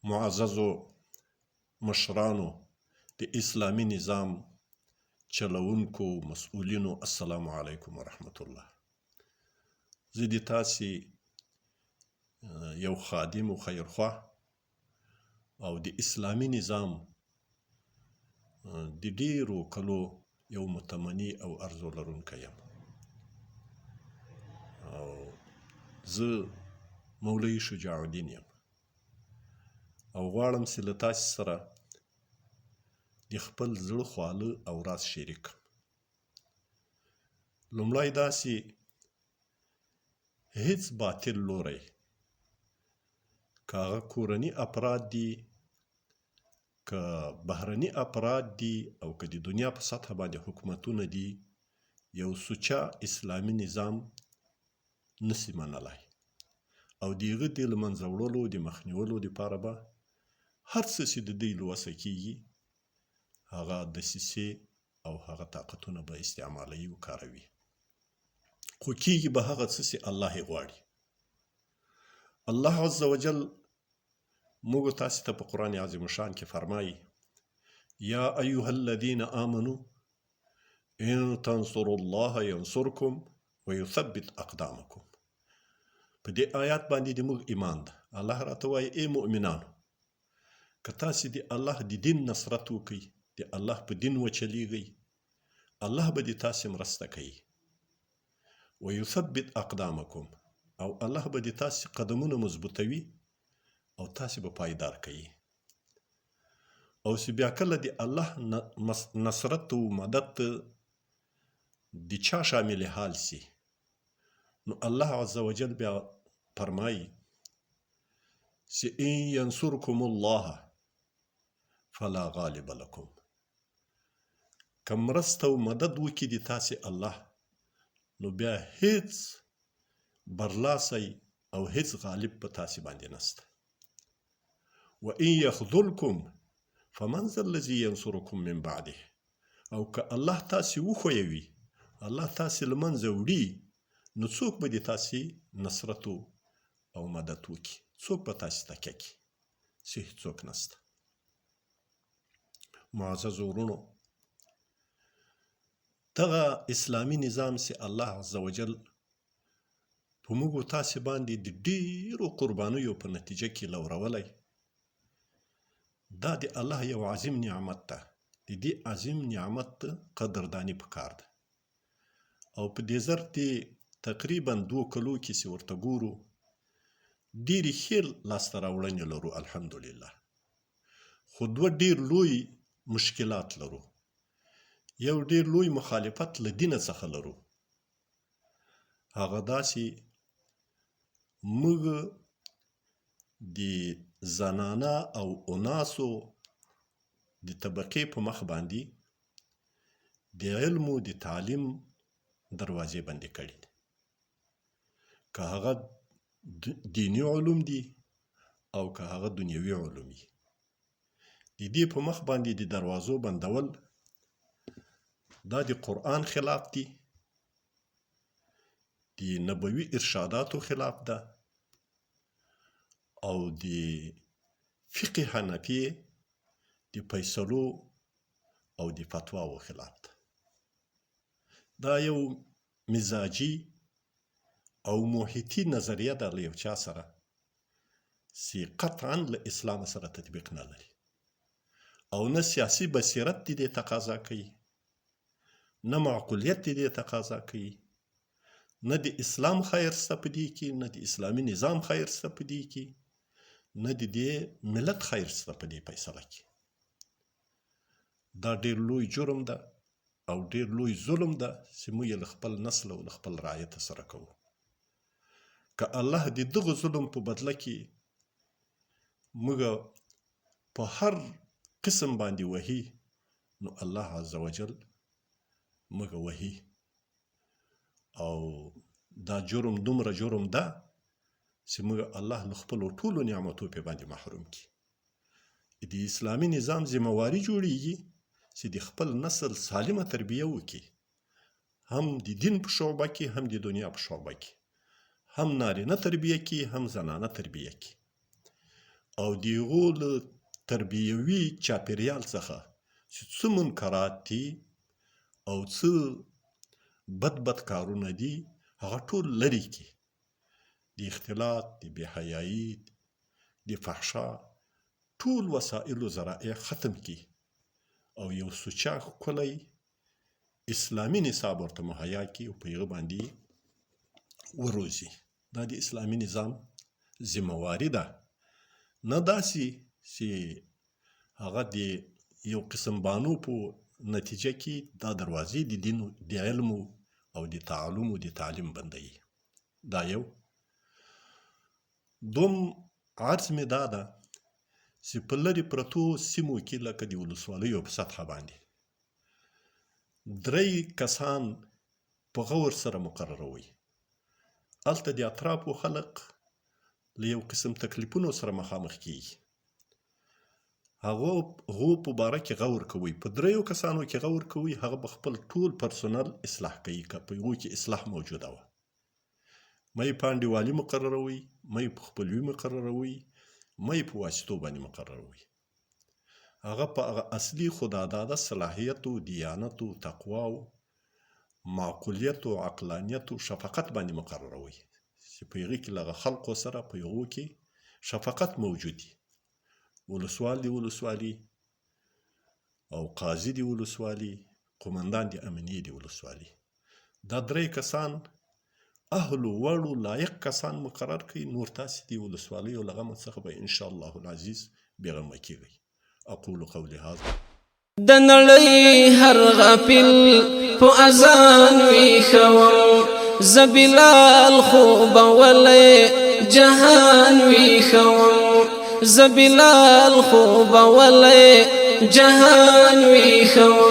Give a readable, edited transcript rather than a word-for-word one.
معززو مشرانو د اسلامي نظام چلوونکو مسؤلینو السلام علیکم ورحمت الله. زه د تاسې یو خادم و خیرخواه او د اسلامي نظام د ډیرو کلو یو متمنی او ارزو لرونکی یم. او زه مولوي شجاع الدین یم او غواړم چې له تاسې سره د خپل زړه خواله او راز شریک کړم. لومړی داسې هیڅ باطل لوری که هغه کورني افراد دي که بهرني افراد دي او که د دنیا په سطحه باندې حکومتونه دي یو سوچه اسلامي نظام نسی منلی او د هغه د له منځه وړلو د مخنیولو دپاره به هر څه چې د دوی له وسه کیږي هغه دسیسې او هغه طاقتونه به استعمالوي او کاروي، خو کیږي به هغه څه چې الله یې غواړي. الله عز وجل موږ تاسې ته په قرآن عظیم الشان کې فرمایي یا ایها الذین آمنوا ان تنصروا الله ینصرکم ویثبت اقدامکم. په دې آیات باندې د موږ ایمان ده. الله راته وایي ای مؤمنانو که تاسې د الله د دین نصرت وکړئ، د الله په دین وچلیږئ، الله به د تاسې مرسته کوي. ویثبت اقدامکم او الله به د تاسې قدمونه مضبوطوي او تاسې به پایدار کوي. او چې بیا کله د الله نصرت او مدد د چا شامل حال سي نو الله عز وجل بیا فرمایي چې ان ینصرکم الله فلا غالب لکم. که مرسته او مدد وکړي د تاسې الله نو بیا هیڅ برلاسی او هیڅ غالب په تاسې باندې نسته. وان یخذلکم فمن ذا الذی ینصرکم من بعده. او که الله تاسې وښویوي، الله تاسې له منځه وړي، نو څوک به د تاسې نصرت او مدد وکړي؟ څوک به تاسې تکیه کړي؟ چې هیڅوک نسته. معززو ورونو، دغه اسلامي نظام چې الله عز وجل په موږ تاسې باندې د ډیرو قربانیو په نتیجه کې لورولی، دا د الله یو عظیم نعمت ده. د دې عظیم نعمت قدرداني پکار ده. او په دې ظرف د تقریبا 2 کلو کې چې ورته ګورو ډیرې ښې لاسته راوړنې لرو الحمدلله، خو 2 ډیر لوی مشکلات لرو. یو ډیر لوی مخالفت له دینه څخه لرو، هغه دا چې موږ د زنانه او اناسو د طبقې په مخ باندې د علم او د تعلیم دروازې بندې کړي دي، که هغه دینی علوم دي او که هغه دنیوي علوم دي. د دې په مخ باندې د دروازو بندول دا د قرآن خلاف دي، د نبوي ارشاداتو خلاف ده او د فقه حنفي د فیصلو او د فتواو خلاف ده. دا یو مزاجي او محیطي نظریه ده له یو چا سره چې قطعا له اسلام سره تطبیق نه لري او نه سیاسي بصیرت دې تقاضا کوي، نه معقولیت دې تقاضا کوي، نه د اسلام خیر شته په دې کې، نه د اسلامي نظام خیر شته په دې کې، نه د دې ملت خیر شته په دې فیصله کې. دا ډیر لوی جرم ده او ډیر لوی ظلم ده چې موږ له خپل نسل او له خپل رعیت سره کوو. که الله د دغه ظلم په بدله کې موږ په هر قسم باندې وهي نو الله عز وجل موږ وهي. او دا جرم دومره جرم ده چې موږ الله له خپلو ټولو نعمتو په باندې محروم کړي. د اسلامي نظام ذمہواري جوړیږي چې د خپل نسل سالمه تربیه وکړي، هم د دین په شعبه کې هم د دنیا په شعبه کې، هم نارینه تربیه کړي هم زنانه تربیه کړي. او د هغو له تربیوي چاپېریال څخه چې څه منکرات دي او څه بد کارونه دي هغه ټول لرې کړي، د اختلاط، د بېحیایي، د فحشا ټول وسایلو ذرایع ختم کړي او یو سوچه ښکلی اسلامي نصاب ورته مهیا کړي او په هغه باندې وروزي. دا د اسلامي نظام ذمهواري ده، نه داسې چې هغه د یو قسم بانو په نتیجه کې دا دروازې د دین د علم او د تعلم او د تعلیم بندوي. دا یو. دوم عرض مې دا ده چې په لرې پرتو سیمو کې لکه د ولسوالیو په سطحه باندې 3 کسان په غور سره مقرروي. هلته د اطرافو خلق له یو قسم تکلیفونو سره مخامخ کیږي. هغو په باره کې غور کوي، په 3 کسانو کې غور کوي، هغه به خپل ټول پرسونل اصلاح کوي که په هغو کې اصلاح موجوده وه. مه یې په انډیوالي مقرروي، مه یې په خپلوي مقرروي، مه یې په واسطو باندې مقرروي. هغه په هغه اصلي خداداده صلاحیتو، دیانتو، تقواو، معقولیت او عقلانیت او شفقت باندې مقرروي چې په هغې کې له هغه خلقو سره په هغو کې شفقت موجود وي. ولسوال د ولسوالي او قاضي د ولسوالي، قمندان د امنیې د ولسوالي، دا 3 کسان اهلو وړو لایق کسان مقرر کړي. نور تاسې د ولسوالیو له غمه څخه به انشاءالله العزیز بېغمه کېږئ. اقول قولي هذا. د نړۍ هر غافل په اذان ویښوم، زه بلال خوب ولی جهان ویښوم، زه بلال خوب ولی جهان ویښوم.